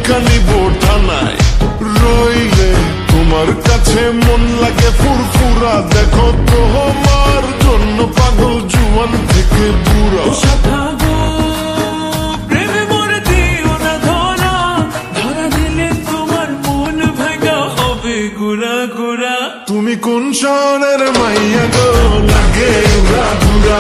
পরীক্ষা নিব থানায়, রইলে তোমার কাছে মন লাগে ফুরফুরা। দেখো তোমার জন্য পাগল জুয়ান থেকে বুড়া। প্রেমে মরে দিও না ধরা, ধরা দিলে তোমার মন ভাঙা হবে গুড়া গুড়া। তুমি কোন শহরের মাইয়া গো, লাগে উড়া ধুরা।